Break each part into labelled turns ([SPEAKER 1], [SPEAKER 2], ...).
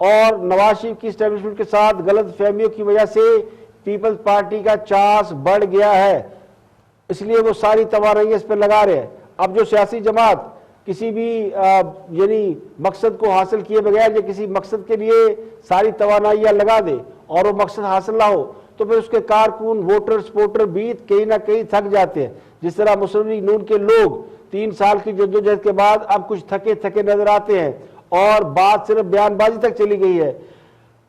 [SPEAKER 1] اور نواز شریف کی اسٹیبلشمنٹ کے ساتھ غلط فہمیوں کی وجہ سے پیپلز پارٹی کا چانس بڑھ گیا ہے، اس لیے وہ ساری توانائی اس پہ لگا رہے ہیں۔ اب جو سیاسی جماعت کسی بھی یعنی مقصد کو حاصل کیے بغیر یا کسی مقصد کے لیے ساری توانائیاں لگا دے اور وہ مقصد حاصل نہ ہو تو پھر اس کے کارکن، ووٹر، سپورٹر بھی کہیں نہ کہیں تھک جاتے ہیں۔ جس طرح مسلم لیگ نون کے لوگ 3 سال کی جدوجہد کے بعد اب کچھ تھکے تھکے نظر آتے ہیں اور بات صرف بیان بازی تک چلی گئی ہے۔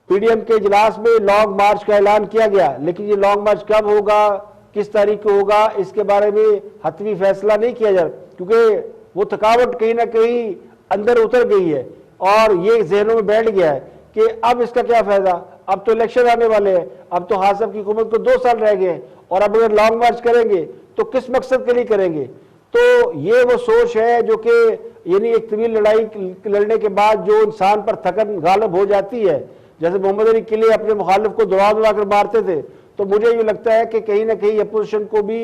[SPEAKER 1] پی ڈی ایم کے اجلاس میں لانگ مارچ کا اعلان کیا گیا، لیکن یہ لانگ مارچ کب ہوگا، کس تاریخ کو ہوگا، اس کے بارے میں حتمی فیصلہ نہیں کیا جا رہا، کیونکہ وہ تھکاوٹ کہیں نہ کہیں اندر اتر گئی ہے اور یہ ذہنوں میں بیٹھ گیا ہے کہ اب اس کا کیا فائدہ، اب تو الیکشن آنے والے ہیں، اب تو حاج صاحب کی حکومت کو 2 سال رہ گئے ہیں، اور اب اگر لانگ مارچ کریں گے تو کس مقصد کے لیے کریں گے۔ تو یہ وہ سوچ ہے جو کہ یعنی ایک طویل لڑائی لڑنے کے بعد جو انسان پر تھکن غالب ہو جاتی ہے، جیسے محمد علی قلعے اپنے مخالف کو دوڑا دوڑا کر مارتے تھے، تو مجھے یہ لگتا ہے کہ کہیں نہ کہیں اپوزیشن کو بھی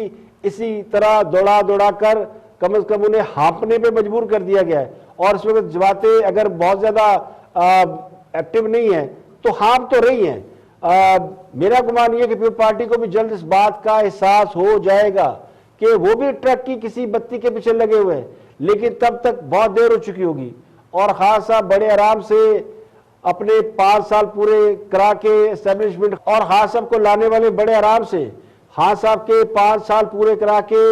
[SPEAKER 1] اسی طرح دوڑا دوڑا کر کم از کم انہیں ہانپنے پہ مجبور کر دیا گیا ہے، اور اس وقت جماعتیں اگر بہت زیادہ ایکٹیو نہیں ہیں تو ہانپ تو رہی ہیں۔ میرا گمان یہ ہے کہ پیپل پارٹی کو بھی جلد اس بات کا احساس ہو جائے گا کہ وہ بھی ٹرک کی کسی بتی کے پیچھے لگے ہوئے ہیں، لیکن تب تک بہت دیر ہو چکی ہوگی، اور خان صاحب بڑے آرام سے اپنے 5 سال پورے کرا کے اسٹیبلشمنٹ، اور خان صاحب کو لانے والے بڑے آرام سے خان صاحب کے 5 سال پورے کرا کے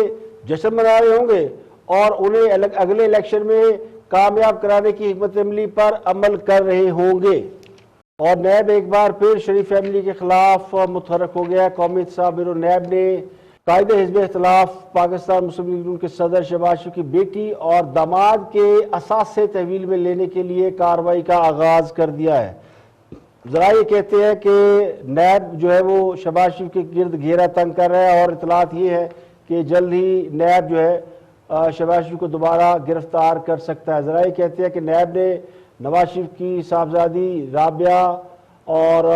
[SPEAKER 1] جشن منا رہے ہوں گے اور انہیں اگلے الیکشن میں کامیاب کرانے کی حکمت عملی پر عمل کر رہے ہوں گے۔ اور نیب ایک بار پھر شریف فیملی کے خلاف متحرک ہو گیا۔ قومی احتساب بیورو نیب نے قائد حزب اختلاف پاکستان مسلم لیگ نون کے صدر شہباز شریف کی بیٹی اور داماد کے اثاثے تحویل میں لینے کے لیے کارروائی کا آغاز کر دیا ہے۔ ذرائع یہ کہتے ہیں کہ نیب جو ہے وہ شہباز شریف کے گرد گھیرا تنگ کر رہا ہے، اور اطلاعات یہ ہے کہ جلد ہی نیب جو ہے شہباز شریف کو دوبارہ گرفتار کر سکتا ہے۔ ذرائع کہتے ہیں کہ نیب نے نواز شریف کی صاحبزادی رابعہ اور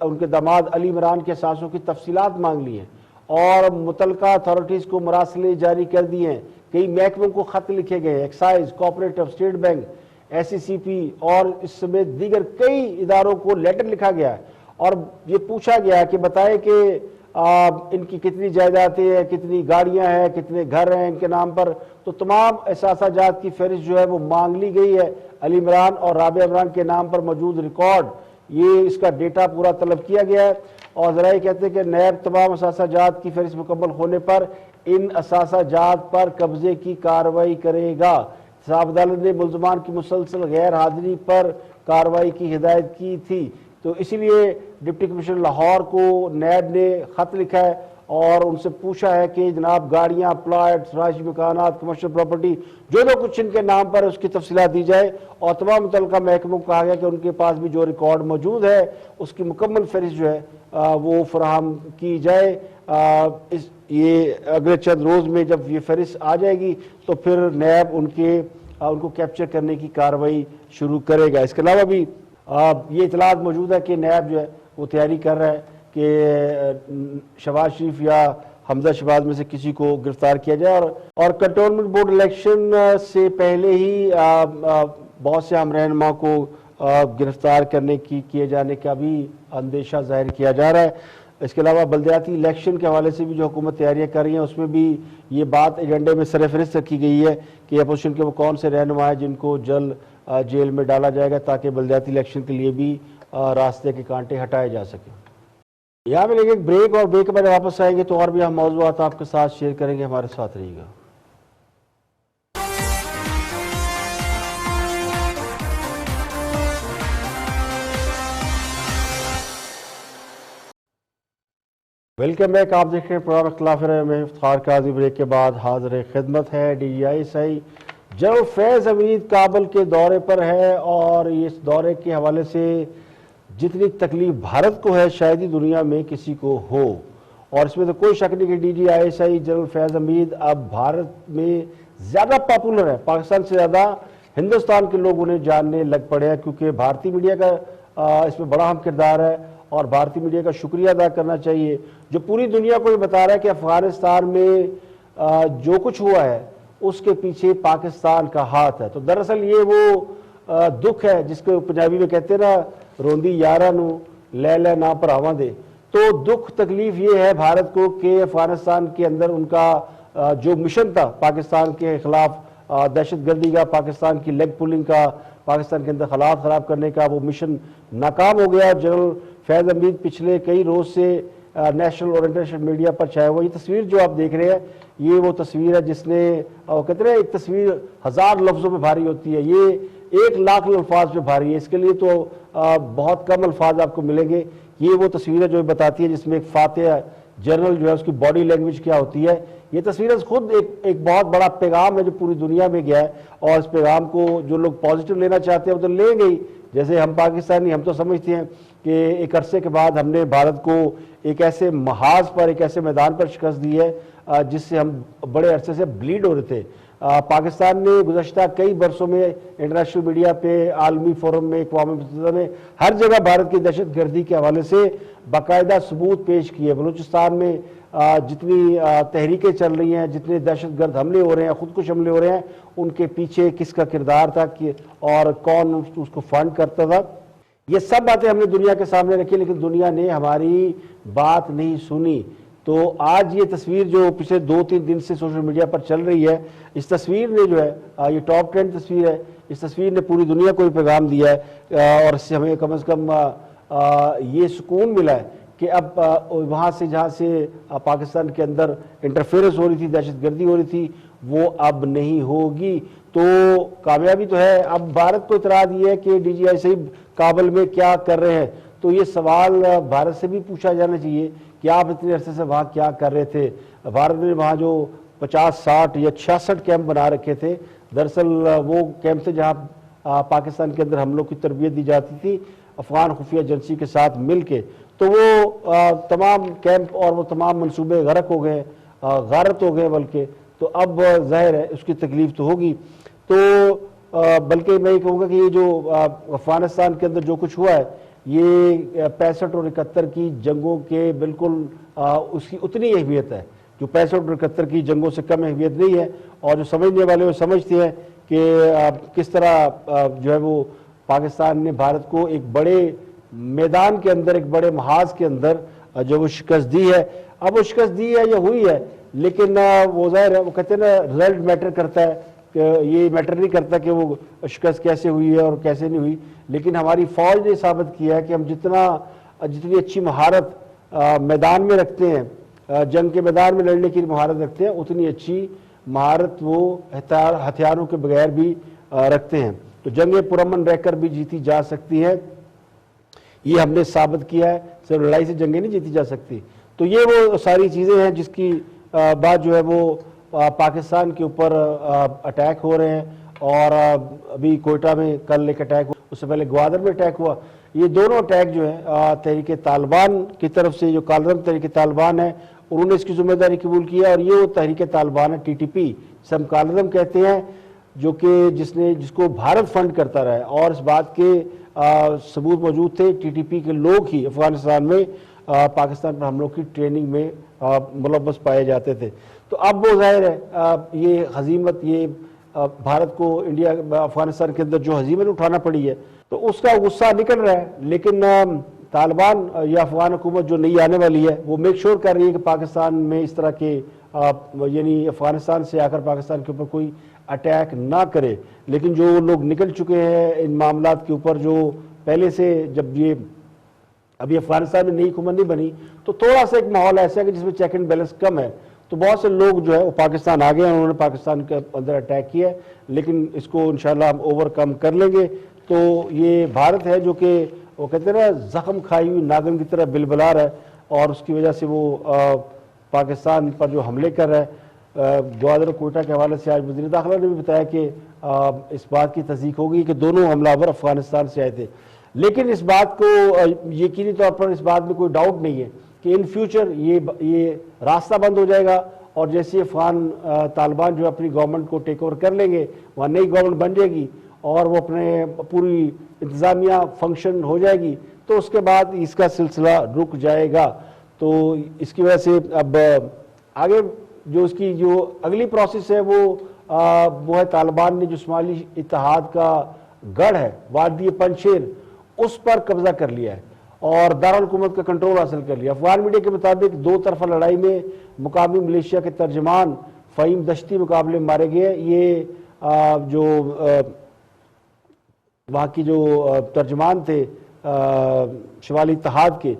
[SPEAKER 1] ان کے داماد علی عمران کے اثاثوں کی تفصیلات مانگ لی ہیں اور متعلقہ اتھارٹیز کو مراسلے جاری کر دیے ہیں۔ کئی محکموں کو خط لکھے گئے، excise, cooperative, state bank, S C C P اور اس سمیت دیگر کئی اداروں کو لیٹر لکھا گیا ہے اور یہ پوچھا گیا کہ بتائیں کہ ان کی کتنی جائیدادیں ہیں، کتنی گاڑیاں ہیں، کتنے گھر ہیں ان کے نام پر۔ تو تمام اثاثہ جات کی فہرست جو ہے وہ مانگ لی گئی ہے۔ علی عمران اور رابعہ عمران کے نام پر موجود ریکارڈ، یہ اس کا ڈیٹا پورا طلب کیا گیا ہے، اور ذرائع کہتے ہیں کہ نیب تمام اثاثہ جات کی فہرست مکمل ہونے پر ان اثاثہ جات پر قبضے کی کارروائی کرے گا۔ احتساب عدالت نے ملزمان کی مسلسل غیر حاضری پر کارروائی کی ہدایت کی تھی، تو اسی لیے ڈپٹی کمشنر لاہور کو نیب نے خط لکھا ہے اور ان سے پوچھا ہے کہ جناب گاڑیاں، پلاٹس، رہائشی مکانات، کمرشل پراپرٹی جو کچھ ان کے نام پر اس کی تفصیلات دی جائے، اور تمام متعلقہ محکموں کو کہا گیا کہ ان کے پاس بھی جو ریکارڈ موجود ہے اس کی مکمل فہرست جو ہے وہ فراہم کی جائے۔ یہ اگلے چند روز میں جب یہ فہرست آ جائے گی تو پھر نیب ان کو کیپچر کرنے کی کارروائی شروع کرے گا۔ اس کے علاوہ بھی یہ اطلاعات موجود ہے کہ نیب جو ہے وہ تیاری کر رہا ہے کہ شہباز شریف یا حمزہ شہباز میں سے کسی کو گرفتار کیا جائے، اور کنٹونمنٹ بورڈ الیکشن سے پہلے ہی بہت سے ہم رہنما کو گرفتار کرنے کی کیے جانے کا بھی اندیشہ ظاہر کیا جا رہا ہے۔ اس کے علاوہ بلدیاتی الیکشن کے حوالے سے بھی جو حکومت تیاریاں کر رہی ہیں اس میں بھی یہ بات ایجنڈے میں سرفہرست رکھی گئی ہے کہ اپوزیشن کے وہ کون سے رہنما ہیں جن کو جلد جیل میں ڈالا جائے گا تاکہ بلدیاتی الیکشن کے لیے بھی راستے کے کانٹے ہٹائے جا سکیں۔ یہاں پہ ایک بریک، اور بریک کے بعد واپس آئیں گے تو اور بھی ہم موضوعات آپ کے ساتھ شیئر کریں گے، ہمارے ساتھ رہیے گا۔ ویلکم بیک، آپ دیکھ رہے ہیں پروگرام اختلاف رائے میں افتخار قاضی۔ بریک کے بعد حاضر خدمت ہے ڈی جی آئی SI جنرل فیض حمید کابل کے دورے پر ہے، اور اس دورے کے حوالے سے جتنی تکلیف بھارت کو ہے شاید ہی دنیا میں کسی کو ہو، اور اس میں تو کوئی شک نہیں کہ ڈی جی آئی SI جنرل فیض حمید اب بھارت میں زیادہ پاپولر ہے، پاکستان سے زیادہ ہندوستان کے لوگ انہیں جاننے لگ پڑے ہیں، کیونکہ بھارتی میڈیا کا اس میں بڑا اہم کردار ہے، اور بھارتی میڈیا کا شکریہ ادا کرنا چاہیے جو پوری دنیا کو یہ بتا رہا ہے کہ افغانستان میں جو کچھ ہوا ہے اس کے پیچھے پاکستان کا ہاتھ ہے۔ تو دراصل یہ وہ دکھ ہے جس کو پنجابی میں کہتے ہیں نا روندی یارہ نو لے لے نہ پراواں دے، تو دکھ تکلیف یہ ہے بھارت کو کہ افغانستان کے اندر ان کا جو مشن تھا پاکستان کے خلاف دہشت گردی کا، پاکستان کی لیگ پولنگ کا، پاکستان کے اندر حالات خراب کرنے کا، وہ مشن ناکام ہو گیا۔ جنرل فیض حمید پچھلے کئی روز سے نیشنل اور انٹرنیشنل میڈیا پر چھایا ہوا، یہ تصویر جو آپ دیکھ رہے ہیں یہ وہ تصویر ہے جس نے کہتے ہیں ایک تصویر 1000 لفظوں میں بھاری ہوتی ہے، یہ 1,00,000 الفاظ پہ بھاری ہے، اس کے لیے تو بہت کم الفاظ آپ کو ملیں گے۔ یہ وہ تصویر ہے جو بتاتی ہے جس میں ایک فاتح جنرل جو ہے اس کی باڈی لینگویج کیا ہوتی ہے۔ یہ تصویر خود ایک بہت بڑا پیغام ہے جو پوری دنیا میں گیا ہے، اور اس پیغام کو جو لوگ پازیٹیو لینا چاہتے ہیں وہ تو لیں گے ہی۔ جیسے ہم پاکستانی ہم تو سمجھتے ہیں کہ ایک عرصے کے بعد ہم نے بھارت کو ایک ایسے محاذ پر، ایک ایسے میدان پر شکست دی ہے جس سے ہم بڑے عرصے سے بلیڈ ہو رہے تھے۔ پاکستان نے گزشتہ کئی برسوں میں انٹرنیشنل میڈیا پہ، عالمی فورم میں، اقوام متحدہ میں ہر جگہ بھارت کی دہشت گردی کے حوالے سے باقاعدہ ثبوت پیش کیے۔ بلوچستان میں جتنی تحریکیں چل رہی ہیں، جتنے دہشت گرد حملے ہو رہے ہیں، خودکش حملے ہو رہے ہیں، ان کے پیچھے کس کا کردار تھا اور کون اس کو فنڈ کرتا تھا، یہ سب باتیں ہم نے دنیا کے سامنے رکھی، لیکن دنیا نے ہماری بات نہیں سنی۔ تو آج یہ تصویر جو پچھلے 2-3 دن سے سوشل میڈیا پر چل رہی ہے، اس تصویر نے جو ہے یہ ٹاپ 10 تصویر ہے، اس تصویر نے پوری دنیا کو پیغام دیا ہے، اور اس سے ہمیں کم از کم یہ سکون ملا ہے کہ اب وہاں سے جہاں سے پاکستان کے اندر انٹرفیئرنس ہو رہی تھی، دہشت گردی ہو رہی تھی، وہ اب نہیں ہوگی۔ تو کامیابی تو ہے۔ اب بھارت کو اعتراض یہ ہے کہ ڈی جی آئی صاحب کابل میں کیا کر رہے ہیں، تو یہ سوال بھارت سے بھی پوچھا جانا چاہیے کہ آپ اتنے عرصے سے وہاں کیا کر رہے تھے۔ بھارت نے وہاں جو 50، 60 یا 66 کیمپ بنا رکھے تھے، دراصل وہ کیمپ تھے جہاں پاکستان کے اندر حملوں کی تربیت دی جاتی تھی افغان خفیہ ایجنسی کے ساتھ مل کے، تو وہ تمام کیمپ اور وہ تمام منصوبے غرق ہو گئے، غارت ہو گئے بلکہ۔ تو اب ظاہر ہے اس کی تکلیف تو ہوگی۔ تو بلکہ میں یہ کہوں گا کہ یہ جو افغانستان کے اندر جو کچھ ہوا ہے، یہ 65 اور 71 کی جنگوں کے بالکل اس کی اتنی اہمیت ہے، جو 65 اور 71 کی جنگوں سے کم اہمیت نہیں ہے، اور جو سمجھنے والے وہ سمجھتے ہیں کہ کس طرح جو ہے وہ پاکستان نے بھارت کو ایک بڑے میدان کے اندر، ایک بڑے محاذ کے اندر جو وہ شکست دی ہے۔ اب وہ شکست دی ہے یا ہوئی ہے، لیکن وہ ظاہر ہے، وہ کہتے ہیں نا رزلٹ میٹر کرتا ہے، کہ یہ میٹر نہیں کرتا کہ وہ شکست کیسے ہوئی ہے اور کیسے نہیں ہوئی، لیکن ہماری فوج نے ثابت کیا ہے کہ ہم جتنی اچھی مہارت میدان میں رکھتے ہیں، جنگ کے میدان میں لڑنے کی مہارت رکھتے ہیں، اتنی اچھی مہارت وہ ہتھیاروں کے بغیر بھی رکھتے ہیں۔ تو جنگیں پرامن رہ کر بھی جیتی جا سکتی ہیں، یہ ہم نے ثابت کیا ہے، صرف لڑائی سے جنگیں نہیں جیتی جا سکتی۔ تو یہ وہ ساری چیزیں ہیں جس کی بات جو ہے وہ پاکستان کے اوپر اٹیک ہو رہے ہیں، اور ابھی کوئٹہ میں کل ایک اٹیک ہوا، اس سے پہلے گوادر میں اٹیک ہوا۔ یہ دونوں اٹیک جو ہیں تحریک طالبان کی طرف سے، جو کالعدم تحریک طالبان ہے، انہوں نے اس کی ذمہ داری قبول کی ہے، اور یہ وہ تحریک طالبان ہے TTP جسے ہم کالعدم کہتے ہیں، جو کہ جس کو بھارت فنڈ کرتا رہا ہے، اور اس بات کے ثبوت موجود تھے۔ TTP کے لوگ ہی افغانستان میں پاکستان پر حملوں کی ٹریننگ میں ملوث پائے جاتے تھے۔ تو اب وہ ظاہر ہے یہ ہزیمت، یہ بھارت کو افغانستان کے اندر جو ہزیمت اٹھانا پڑی ہے، تو اس کا غصہ نکل رہا ہے، لیکن طالبان یا افغان حکومت جو نئی آنے والی ہے، وہ میک شور کر رہی ہے کہ پاکستان میں اس طرح کے یعنی افغانستان سے آ کر پاکستان کے اوپر کوئی اٹیک نہ کرے۔ لیکن جو لوگ نکل چکے ہیں ان معاملات کے اوپر، جو پہلے سے، جب یہ ابھی افغانستان میں نئی حکومت نہیں بنی، تو تھوڑا سا ایک ماحول ایسا ہے کہ جس میں چیک اینڈ بیلنس کم ہے، تو بہت سے لوگ جو ہے وہ پاکستان آ گئے ہیں، انہوں نے پاکستان کے اندر اٹیک کیا ہے، لیکن اس کو انشاءاللہ ہم اوور کم کر لیں گے۔ تو یہ بھارت ہے جو کہ وہ کہتے ہیں نا زخم کھائی ہوئی ناگن کی طرح بلبلا رہا ہے، اور اس کی وجہ سے وہ پاکستان پر جو حملے کر رہا ہے۔ گوادر و کوئٹہ کے حوالے سے آج وزیر داخلہ نے بھی بتایا کہ اس بات کی تصدیق ہوگی کہ دونوں حملہ آور افغانستان سے آئے تھے، لیکن اس بات کو یقینی طور پر اس بات میں کوئی ڈاؤٹ نہیں ہے کہ ان فیوچر یہ راستہ بند ہو جائے گا، اور جیسے افغان طالبان جو اپنی گورنمنٹ کو ٹیک اوور کر لیں گے، وہاں نئی گورنمنٹ بن جائے گی اور وہ اپنے پوری انتظامیہ فنکشن ہو جائے گی، تو اس کے بعد اس کا سلسلہ رک جائے گا۔ تو اس کی وجہ سے اب آگے جو اس کی جو اگلی پروسیس ہے وہ ہے طالبان نے جو شمالی اتحاد کا گڑھ ہے وادی پنشیر اس پر قبضہ کر لیا ہے اور دارالحکومت کا کنٹرول حاصل کر لیا۔ افغان میڈیا کے مطابق دو طرفہ لڑائی میں مقامی ملیشیا کے ترجمان فہیم دشتی مقابلے میں مارے گئے۔ یہ جو وہاں کی جو ترجمان تھے شمالی اتحاد کے،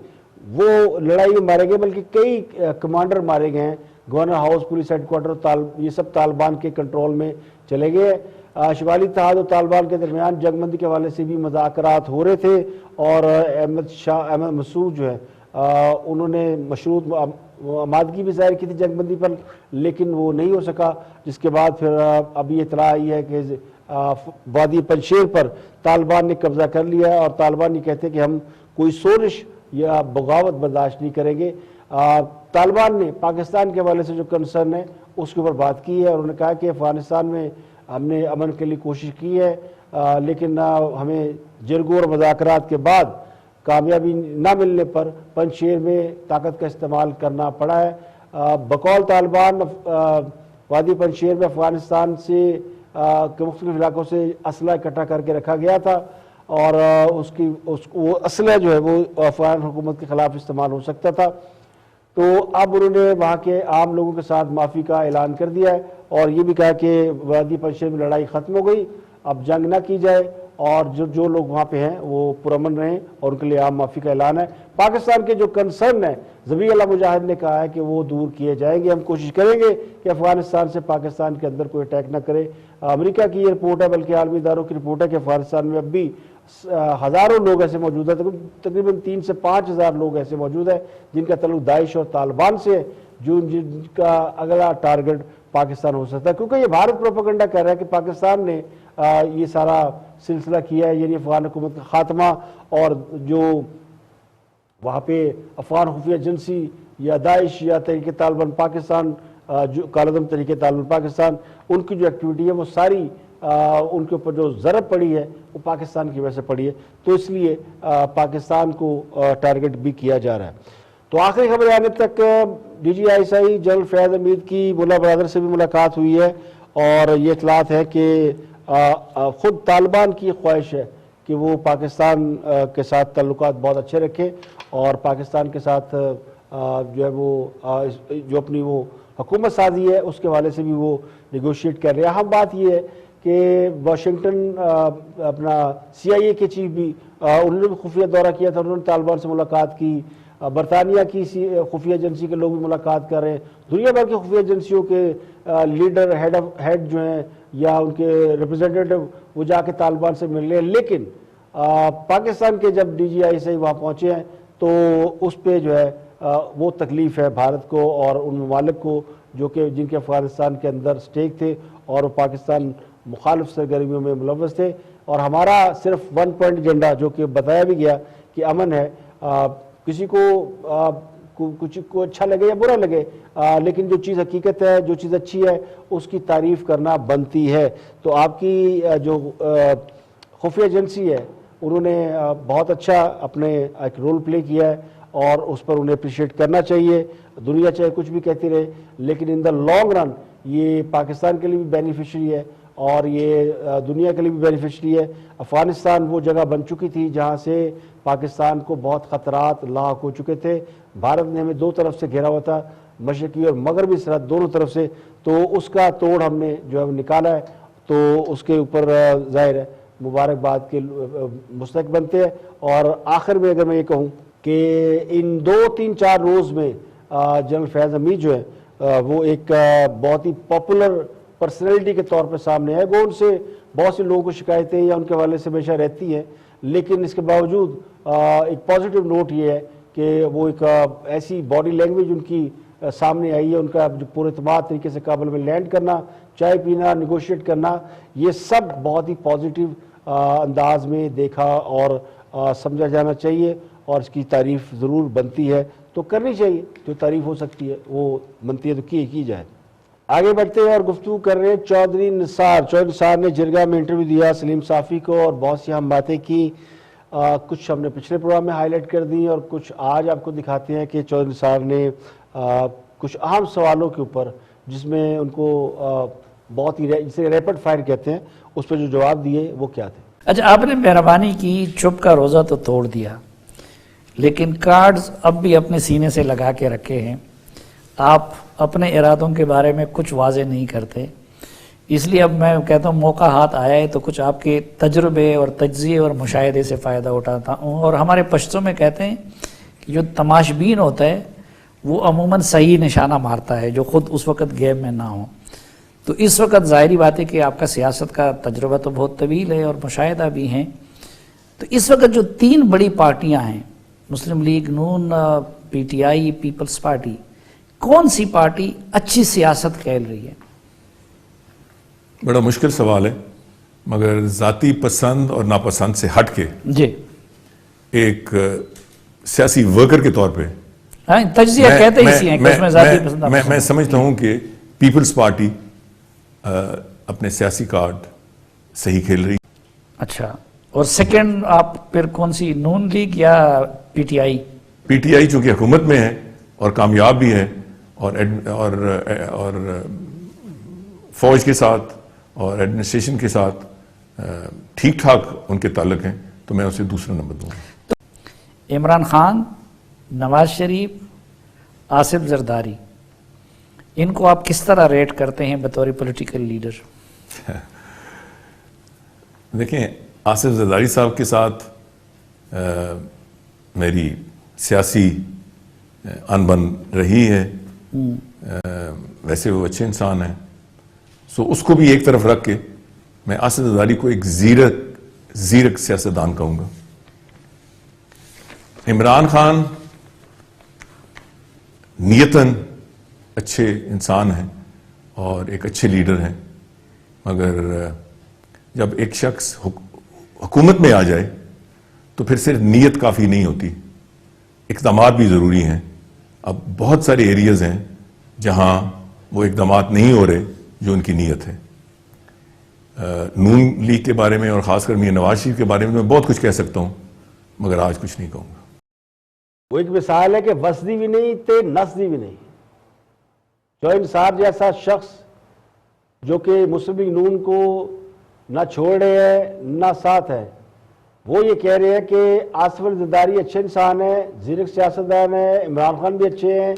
[SPEAKER 1] وہ لڑائی میں مارے گئے، بلکہ کئی کمانڈر مارے گئے ہیں۔ Governor house, police headquarter, یہ سب طالبان کے کنٹرول میں چلے گئے۔ شمالی اتحاد اور طالبان کے درمیان جنگ بندی کے حوالے سے بھی مذاکرات ہو رہے تھے، اور احمد مسعود جو ہے انہوں نے مشروط آمادگی بھی ظاہر کی تھی جنگ بندی پر، لیکن وہ نہیں ہو سکا، جس کے بعد پھر ابھی اطلاع آئی ہے کہ وادی پنشیر پر طالبان نے قبضہ کر لیا ہے، اور طالبان یہ کہتے ہیں کہ ہم کوئی سازش یا بغاوت برداشت نہیں کریں گے۔ طالبان نے پاکستان کے حوالے سے جو کنسرن ہے اس کے اوپر بات کی ہے، اور انہوں نے کہا کہ افغانستان میں ہم نے امن کے لیے کوشش کی ہے، لیکن ہمیں جرگوں اور مذاکرات کے بعد کامیابی نہ ملنے پر پنشیر میں طاقت کا استعمال کرنا پڑا ہے۔ بقول طالبان وادی پنشیر میں افغانستان سے کے مختلف علاقوں سے اسلحہ اکٹھا کر کے رکھا گیا تھا، اور وہ اسلحہ جو ہے وہ افغان حکومت کے خلاف استعمال ہو سکتا تھا۔ تو اب انہوں نے وہاں کے عام لوگوں کے ساتھ معافی کا اعلان کر دیا ہے، اور یہ بھی کہا کہ وادی پنشیر میں لڑائی ختم ہو گئی، اب جنگ نہ کی جائے، اور جو لوگ وہاں پہ ہیں وہ پرامن رہیں، اور ان کے لیے عام معافی کا اعلان ہے۔ پاکستان کے جو کنسرن ہے، ذبیح اللہ مجاہد نے کہا ہے کہ وہ دور کیے جائیں گے، ہم کوشش کریں گے کہ افغانستان سے پاکستان کے اندر کوئی اٹیک نہ کرے۔ امریکہ کی یہ رپورٹ ہے، بلکہ عالمی اداروں کی رپورٹ ہے کہ افغانستان میں اب بھی ہزاروں لوگ ایسے موجود ہیں، تقریباً 3 سے 5 ہزار لوگ ایسے موجود ہیں جن کا تعلق داعش اور طالبان سے ہے، جن کا اگلا ٹارگٹ پاکستان ہو سکتا ہے، کیونکہ یہ بھارت پروپیگنڈا کر رہا ہے کہ پاکستان نے یہ سارا سلسلہ کیا ہے، یعنی افغان حکومت کا خاتمہ، اور جو وہاں پہ افغان خفیہ ایجنسی یا داعش یا تحریک طالبان پاکستان، جو کالعدم تحریک طالبان پاکستان، ان کی جو ایکٹیویٹی ہے وہ ساری ان کے اوپر جو ضرب پڑی ہے وہ پاکستان کی وجہ سے پڑی ہے، تو اس لیے پاکستان کو ٹارگٹ بھی کیا جا رہا ہے۔ تو آخری خبر آنے تک DGI جنرل فیاض حمید کی ملا برادر سے بھی ملاقات ہوئی ہے، اور یہ اطلاعات ہے کہ خود طالبان کی خواہش ہے کہ وہ پاکستان کے ساتھ تعلقات بہت اچھے رکھیں، اور پاکستان کے ساتھ جو ہے وہ جو اپنی وہ حکومت سازی ہے اس کے حوالے سے بھی وہ نیگوشیٹ کر رہے ہیں۔ اہم بات یہ ہے کہ واشنگٹن اپنا CIA کے چیف بھی انہوں نے بھی خفیہ دورہ کیا تھا، انہوں نے طالبان سے ملاقات کی، برطانیہ کی خفیہ ایجنسی کے لوگ بھی ملاقات کر رہے ہیں، دنیا بھر کی خفیہ ایجنسیوں کے لیڈر ہیڈ جو ہیں یا ان کے ریپرزینٹیٹو وہ جا کے طالبان سے مل رہے ہیں، لیکن پاکستان کے جب DGI وہاں پہنچے ہیں تو اس پہ جو ہے وہ تکلیف ہے بھارت کو اور ان ممالک کو جو کہ جن کے افغانستان کے اندر سٹیک تھے اور وہ پاکستان مخالف سرگرمیوں میں ملوث تھے، اور ہمارا صرف 1 پوائنٹ ایجنڈا جو کہ بتایا بھی گیا کہ امن ہے، کسی کو کچھ کو اچھا لگے یا برا لگے، لیکن جو چیز حقیقت ہے، جو چیز اچھی ہے اس کی تعریف کرنا بنتی ہے۔ تو آپ کی جو خفیہ ایجنسی ہے انہوں نے بہت اچھا اپنے ایک رول پلے کیا ہے، اور اس پر انہیں اپریشیٹ کرنا چاہیے۔ دنیا چاہے کچھ بھی کہتی رہے، لیکن ان دا لانگ رن یہ پاکستان کے لیے بھی بینیفیشری ہے، اور یہ دنیا کے لیے بھی بینیفیشری ہے۔ افغانستان وہ جگہ بن چکی تھی جہاں سے پاکستان کو بہت خطرات لاحق ہو چکے تھے، بھارت نے ہمیں 2 طرف سے گھیرا ہوا تھا، مشرقی اور مغربی سرحد دونوں طرف سے، تو اس کا توڑ ہم نے جو ہے نکالا ہے، تو اس کے اوپر ظاہر ہے مبارکباد کے مستحق بنتے ہیں۔ اور آخر میں اگر میں یہ کہوں کہ ان 2-3-4 روز میں جنرل فیاض حمید جو ہے وہ ایک بہت ہی پاپولر پرسنالٹی کے طور پہ سامنے ہے، وہ ان سے بہت سے لوگوں کو شکایتیں یا ان کے حوالے سے ہمیشہ رہتی ہیں، لیکن اس کے باوجود ایک پازیٹیو نوٹ یہ ہے کہ وہ ایک ایسی باڈی لینگویج ان کی سامنے آئی ہے، ان کا جو پر اعتماد طریقے سے کابل میں لینڈ کرنا، چائے پینا، نیگوشیٹ کرنا، یہ سب بہت ہی پازیٹیو انداز میں دیکھا اور سمجھا جانا چاہیے، اور اس کی تعریف ضرور بنتی ہے، تو کرنی چاہیے، جو تعریف ہو سکتی ہے وہ بنتی ہے تو کی جائے۔ آگے بڑھتے ہیں اور گفتگو کر رہے ہیں چودھری نثار نے جرگہ میں انٹرویو دیا سلیم صافی کو، اور بہت سی ہم باتیں کی، کچھ ہم نے پچھلے پروگرام میں ہائی لائٹ کر دی اور کچھ آج آپ کو دکھاتے ہیں کہ چودھری نثار نے کچھ اہم سوالوں کے اوپر جس میں ان کو بہت ہی جسے ریپڈ فائر کہتے ہیں اس پہ جو جواب دیے وہ کیا تھے۔
[SPEAKER 2] اچھا آپ نے مہربانی کی، چپ کا روزہ تو توڑ دیا، لیکن کارڈز اب بھی اپنے سینے سے لگا کے رکھے ہیں، آپ اپنے ارادوں کے بارے میں کچھ واضح نہیں کرتے، اس لیے اب میں کہتا ہوں موقع ہاتھ آیا ہے تو کچھ آپ کے تجربے اور تجزیے اور مشاہدے سے فائدہ اٹھاتا ہوں۔ اور ہمارے پشتوں میں کہتے ہیں کہ جو تماشبین ہوتا ہے وہ عموماً صحیح نشانہ مارتا ہے، جو خود اس وقت گیم میں نہ ہو۔ تو اس وقت ظاہری بات ہے کہ آپ کا سیاست کا تجربہ تو بہت طویل ہے اور مشاہدہ بھی ہیں، تو اس وقت جو تین بڑی پارٹیاں ہیں، Muslim League Noon, P T I, Peoples Party, کون سی پارٹی اچھی سیاست کھیل رہی ہے؟
[SPEAKER 3] بڑا مشکل سوال ہے، مگر ذاتی پسند اور ناپسند سے ہٹ کے
[SPEAKER 2] جی
[SPEAKER 3] ایک سیاسی ورکر کے طور پہ
[SPEAKER 2] تجزیہ کہتے ہی اسی ہیں کہ اس میں ذاتی پسند
[SPEAKER 3] میں سمجھتا ہوں کہ پیپلز پارٹی اپنے سیاسی کارڈ صحیح کھیل رہی۔
[SPEAKER 2] اچھا، اور سیکنڈ آپ پھر کون سی، نون لیگ یا پی ٹی آئی؟
[SPEAKER 3] پی ٹی آئی چونکہ حکومت میں ہے اور کامیاب بھی ہے اور فوج کے ساتھ اور ایڈمنسٹریشن کے ساتھ ٹھیک ٹھاک ان کے تعلق ہیں، تو میں اسے دوسرا نمبر دوں گا۔
[SPEAKER 2] عمران خان، نواز شریف، آصف زرداری، ان کو آپ کس طرح ریٹ کرتے ہیں بطور پولیٹیکل لیڈر؟
[SPEAKER 3] دیکھیں، آصف زرداری صاحب کے ساتھ میری سیاسی انبن رہی ہے، ویسے وہ اچھے انسان ہیں، سو اس کو بھی ایک طرف رکھ کے میں آصف زرداری کو ایک زیرک سیاستدان کہوں گا۔ عمران خان نیتاً اچھے انسان ہیں اور ایک اچھے لیڈر ہیں، مگر جب ایک شخص حکومت میں آ جائے تو پھر صرف نیت کافی نہیں ہوتی، اقدامات بھی ضروری ہیں۔ اب بہت سارے ایریاز ہیں جہاں وہ اقدامات نہیں ہو رہے جو ان کی نیت ہے۔ نون لیگ کے بارے میں اور خاص کر میاں نواز شریف کے بارے میں بہت کچھ کہہ سکتا ہوں، مگر آج کچھ نہیں کہوں گا۔
[SPEAKER 1] وہ ایک مثال ہے کہ وسدی بھی نہیں تے نسدی بھی نہیں۔ چوہن صاحب جیسا شخص جو کہ مسلم لیگ نون کو نہ چھوڑ رہے ہیں نہ ساتھ ہے، وہ یہ کہہ رہے ہیں کہ آصف زرداری اچھے انسان ہیں، زیرک سیاستدان ہیں، عمران خان بھی اچھے ہیں،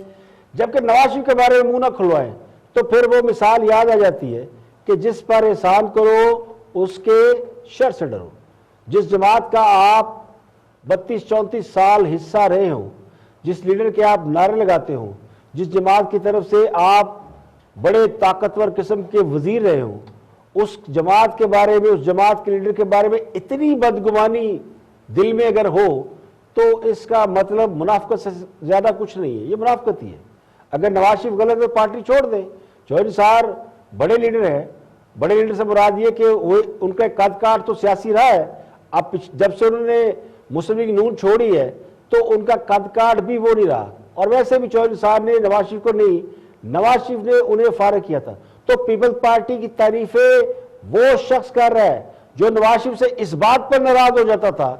[SPEAKER 1] جبکہ نواز شریف کے بارے میں منہ نہ کھلوائیں، تو پھر وہ مثال یاد آ جاتی ہے کہ جس پر احسان کرو اس کے شر سے ڈرو۔ جس جماعت کا آپ 32-34 سال حصہ رہے ہوں، جس لیڈر کے آپ نعرے لگاتے ہوں، جس جماعت کی طرف سے آپ بڑے طاقتور قسم کے وزیر رہے ہوں، اس جماعت کے بارے میں، اس جماعت کے لیڈر کے بارے میں اتنی بدگمانی دل میں اگر ہو تو اس کا مطلب منافقت سے زیادہ کچھ نہیں ہے، یہ منافقت ہی ہے۔ اگر نواز شریف غلط ہے پارٹی چھوڑ دیں۔ چوہدری صاحب بڑے لیڈر ہیں، بڑے لیڈر سے مراد یہ کہ ان کا قد کاٹ تو سیاسی رہا ہے، اب جب سے انہوں نے مسلم لیگ نون چھوڑی ہے تو ان کا قد کاٹ بھی وہ نہیں رہا، اور ویسے بھی چوہدری صاحب نے نواز شریف کو نہیں، نواز شریف نے انہیں فارغ کیا تھا۔ تو پیپلز پارٹی کی تعریفیں وہ شخص کر رہا ہے جو نواز شریف سے اس بات پر ناراض ہو جاتا تھا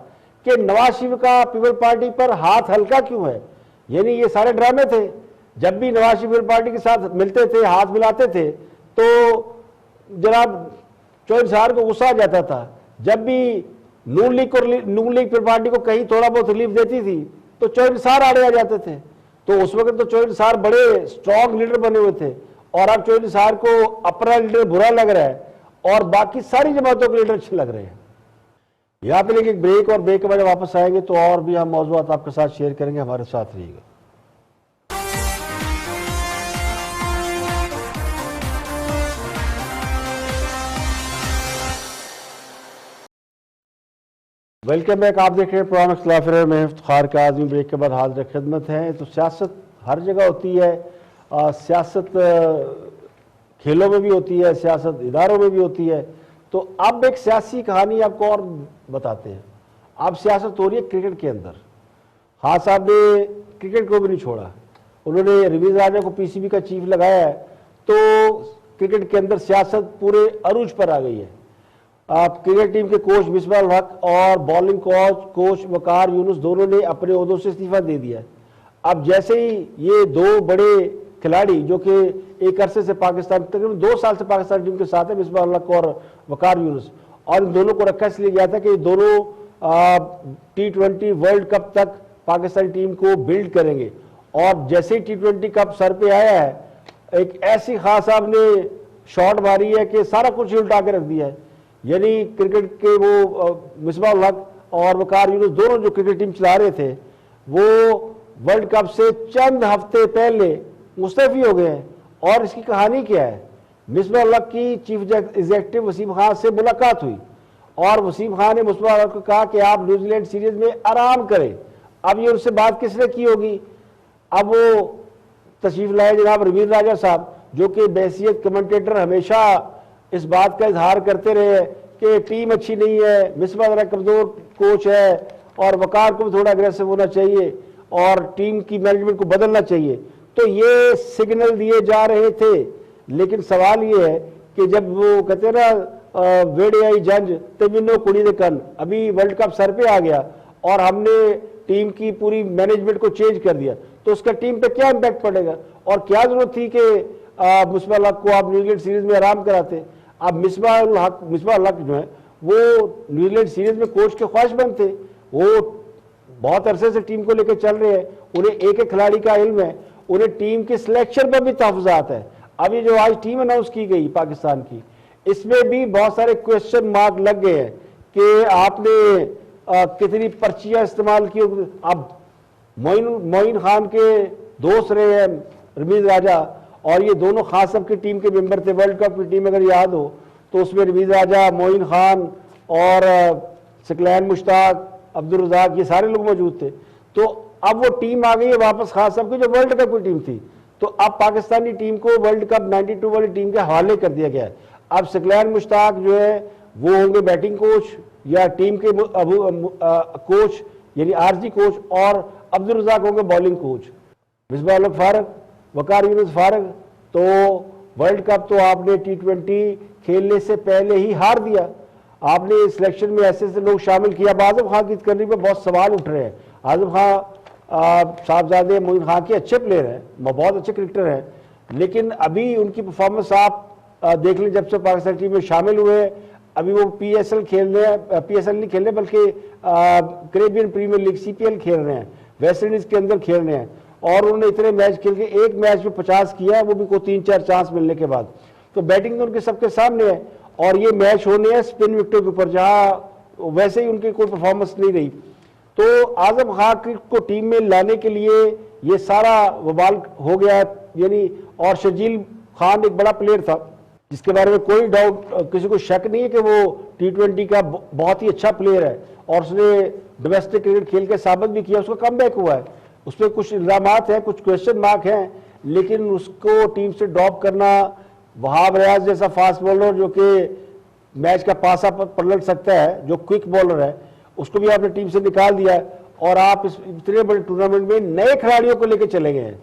[SPEAKER 1] کہ نواز شریف کا پیپلز پارٹی پر ہاتھ ہلکا کیوں ہے۔ یعنی یہ سارے ڈرامے تھے، جب بھی نواز شریف پیپلز پارٹی کے ساتھ ملتے تھے، ہاتھ ملاتے تھے، تو جناب چوہدری صاحب کو غصہ آ جاتا تھا۔ جب بھی نون لیگ پیپلز پارٹی کو کہیں تھوڑا بہت ریلیف دیتی تھی تو چوہدری صاحب آڑے آ جاتے تھے۔ تو اس وقت تو چوہدری صاحب بڑے سٹرونگ لیڈر بنے ہوئے تھے، اور اب چوہدری صاحب کو اپنا لیڈر برا لگ رہا ہے اور باقی ساری جماعتوں کے لیڈر اچھے لگ رہے ہیں۔ یہاں پہ لیکن ایک بریک، اور بریک کے بعد واپس آئیں گے تو اور بھی ہم موضوعات آپ کے ساتھ شیئر کریں گے، ہمارے ساتھ رہیے گا۔ ویلکم بیک، آپ دیکھ رہے ہیں پروگرام اختلاف رائے میں افتخار کا آدمی، بریک کے بعد حاضر خدمت ہیں۔ تو سیاست ہر جگہ ہوتی ہے، سیاست کھیلوں میں بھی ہوتی ہے، سیاست اداروں میں بھی ہوتی ہے۔ تو اب ایک سیاسی کہانی آپ کو اور بتاتے ہیں۔ اب سیاست ہو رہی ہے کرکٹ کے اندر۔ خان صاحب نے کرکٹ کو بھی نہیں چھوڑا، انہوں نے رویز راجہ کو پی سی بی کا چیف لگایا ہے، تو کرکٹ کے اندر سیاست پورے عروج پر آ گئی ہے۔ آپ کرکٹ ٹیم کے کوچ مصباح الحق اور بالنگ کوچ وقار یونس دونوں نے اپنے عہدوں سے استعفیٰ دے دیا ہے۔ اب جیسے ہی یہ دو بڑے کھلاڑی جو کہ ایک عرصے سے پاکستان، تقریباً 2 سال سے پاکستان ٹیم کے ساتھ ہیں، مصباح الحق اور وقار یونس، اور ان دونوں کو رکھا اس لیے گیا تھا کہ یہ دونوں T20 ورلڈ کپ تک پاکستانی ٹیم کو بلڈ کریں گے. اور جیسے ہی T20 کپ سر پہ آیا ہے ایک ایسی خان صاحب نے شاٹ ماری ہے کہ سارا کچھ الٹا کے رکھ دیا ہے. یعنی کرکٹ کے وہ مصباح الحق اور وقار یونس دونوں جو کرکٹ ٹیم چلا رہے تھے وہ ورلڈ کپ سے چند ہفتے پہلے مستعفی ہو گئے ہیں. اور اس کی کہانی کیا ہے؟ مصباح الحق کی چیف ایگزیکٹو وسیم خان سے ملاقات ہوئی اور وسیم خان نے مصباح الحق کو کہا کہ آپ نیوزی لینڈ سیریز میں آرام کریں. اب یہ ان سے بات کس نے کی ہوگی؟ اب وہ تشریف لائے جناب رویر راجہ صاحب جو کہ بحیثیت کمنٹیٹر ہمیشہ اس بات کا اظہار کرتے رہے کہ ٹیم اچھی نہیں ہے, مصباح ذرا کمزور کوچ ہے اور وقار کو بھی تھوڑا اگریسو ہونا چاہیے اور ٹیم کی مینجمنٹ کو بدلنا چاہیے. تو یہ سگنل دیے جا رہے تھے. لیکن سوال یہ ہے کہ جب وہ کہتے ہیں نا ویڑے آئی جنج تمنو کڑی دے کن, ابھی ورلڈ کپ سر پہ آ گیا اور ہم نے ٹیم کی پوری مینجمنٹ کو چینج کر دیا تو اس کا ٹیم پہ کیا امپیکٹ پڑے گا؟ اور کیا ضرورت تھی کہ مصباح الحق کو آپ نیوزی لینڈ سیریز میں آرام کراتے؟ اب مصباح الحق جو ہے وہ نیوزی لینڈ سیریز میں کوچ کے خواہش مند تھے. وہ بہت عرصے سے ٹیم کو لے کے چل رہے ہیں, انہیں ایک ایک کھلاڑی کا علم ہے, انہیں ٹیم کے سلیکشن پر بھی تحفظات ہے. ابھی جو آج ٹیم اناؤنس کی گئی پاکستان کی اس میں بھی بہت سارے کوشچن مارک لگ گئے ہیں کہ آپ نے کتنی پرچیاں استعمال کی. اب معین خان کے دوست رہے ہیں رمیز راجہ اور یہ دونوں خان صاحب کی ٹیم کے ممبر تھے. ورلڈ کپ کی ٹیم اگر یاد ہو تو اس میں رمیز راجہ, معین خان اور ثقلین مشتاق, عبدالرزاق, یہ سارے لوگ موجود تھے. تو اب وہ ٹیم آ گئی ہے واپس خان صاحب کی جو ورلڈ کپ کی ٹیم تھی. تو اب پاکستانی ٹیم کو ورلڈ کپ 92 والی ٹیم کے حوالے کر دیا گیا ہے. اب ثقلین مشتاق جو ہے وہ ہوں گے بیٹنگ کوچ یا ٹیم کے کوچ یعنی عارضی کوچ, اور عبدالرزاق ہوں گے بالنگ کوچ. مصباح الحق فارغ, وقار یونس فارغ. تو ورلڈ کپ تو آپ نے T20 کھیلنے سے پہلے ہی ہار دیا. آپ نے سلیکشن میں ایسے ایسے لوگ شامل کیا. اب اعظم خان کی تقرری پہ بہت سوال اٹھ رہے ہیں. اعظم خان صاحبزادے معین خان کے اچھے پلیئر ہیں, بہت اچھے کرکٹر ہیں, لیکن ابھی ان کی پرفارمنس آپ دیکھ لیں جب سے پاکستان ٹیم میں شامل ہوئے. ابھی وہ PSL کھیل رہے ہیں, PSL نہیں کھیل رہے بلکہ کریبین پریمیئر لیگ CPL کھیل رہے ہیں, ویسٹ انڈیز کے اندر کھیل رہے ہیں. اور انہوں نے اتنے میچ کھیل کے ایک میچ میں 50 کیا, وہ بھی کوئی 3-4 چانس ملنے کے بعد. تو بیٹنگ تو ان کے سب کے سامنے ہے اور یہ میچ ہونے ہیں اسپن وکٹوں کے اوپر جہاں ویسے ہی ان کی کوئی پرفارمنس نہیں رہی. تو اعظم خان کو ٹیم میں لانے کے لیے یہ سارا وبال ہو گیا. یعنی اور شرجیل خان ایک بڑا پلیئر تھا جس کے بارے میں کوئی ڈاؤٹ کسی کو شک نہیں ہے کہ وہ T20 کا بہت ہی اچھا پلیئر ہے اور اس نے ڈومیسٹک کرکٹ کھیل کے ثابت بھی کیا. اس کا کم بیک ہوا ہے, اس پہ کچھ الزامات ہیں, کچھ کویشچن مارک ہیں, لیکن اس کو ٹیم سے ڈراپ کرنا, وہاب ریاض جیسا فاسٹ بالر جو کہ میچ کا پاسا پلٹ سکتا ہے, جو کوئک بالر ہے, اس کو بھی آپ نے ٹیم سے نکال دیا ہے. اور آپ اس اتنے بڑے ٹورنامنٹ میں نئے کھلاڑیوں کو لے کے چلے گئے ہیں.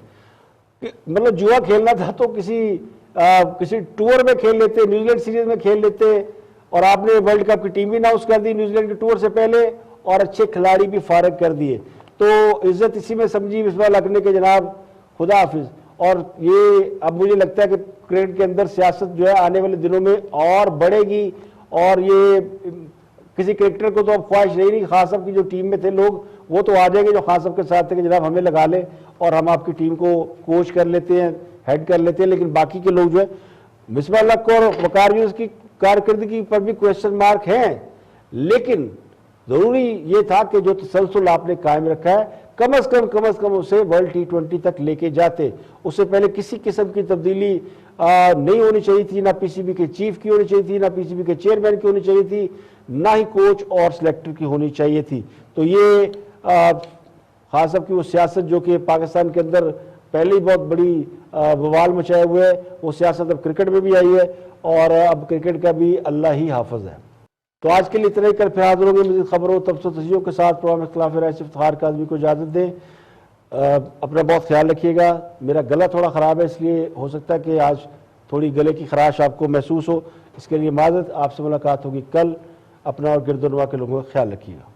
[SPEAKER 1] مطلب جوا کھیلنا تھا تو کسی ٹور میں کھیل لیتے, نیوزی لینڈ سیریز میں کھیل لیتے, اور آپ نے ورلڈ کپ کی ٹیم بھی اناؤنس کر دی نیوزی لینڈ کے ٹور سے پہلے اور اچھے کھلاڑی بھی فارغ کر دیے. تو عزت اسی میں سمجھی مصباح الحق نے کہ جناب خدا حافظ. اور یہ اب مجھے لگتا ہے کہ کرکٹ کے اندر سیاست جو ہے آنے والے دنوں میں اور بڑھے گی, اور یہ کسی کرکٹر کو تو اب خواہش نہیں. خان صاحب کی جو ٹیم میں تھے لوگ وہ تو آ جائیں گے جو خان صاحب کے ساتھ تھے کہ جناب ہمیں لگا لیں اور ہم آپ کی ٹیم کو کوچ کر لیتے ہیں, ہیڈ کر لیتے ہیں. لیکن باقی کے لوگ جو ہے مصباح الحق اور وقار یونس کی کارکردگی پر بھی کویشچن مارک ہیں, لیکن ضروری یہ تھا کہ جو تسلسل آپ نے قائم رکھا ہے کم از کم اسے ورلڈ T20 تک لے کے جاتے. اس سے پہلے کسی قسم کی تبدیلی نہیں ہونی چاہیے تھی, نہ PCB کے چیف کی ہونی چاہیے تھی, نہ PCB کے چیئرمین کی ہونی چاہیے تھی, نہ ہی کوچ اور سلیکٹر کی ہونی چاہیے تھی. تو یہ خان صاحب کی وہ سیاست جو کہ پاکستان کے اندر پہلے ہی بہت بڑی بوال مچائے ہوئے ہے, وہ سیاست اب کرکٹ میں بھی آئی ہے اور اب کرکٹ کا بھی اللہ ہی حافظ ہے. تو آج کے لیے اتنا ہی, کر پھر حاضر ہوں گے مزید خبروں تبصروں تجزیوں کے ساتھ. پروگرام اختلاف رائے سے افتخار کاظمی کو اجازت دیں. اپنا بہت خیال رکھیے گا. میرا گلا تھوڑا خراب ہے, اس لیے ہو سکتا ہے کہ آج تھوڑی گلے کی خراش آپ کو محسوس ہو, اس کے لیے معذرت. آپ سے ملاقات ہوگی کل. اپنا اور گرد و نواح کے لوگوں کا خیال رکھیے گا.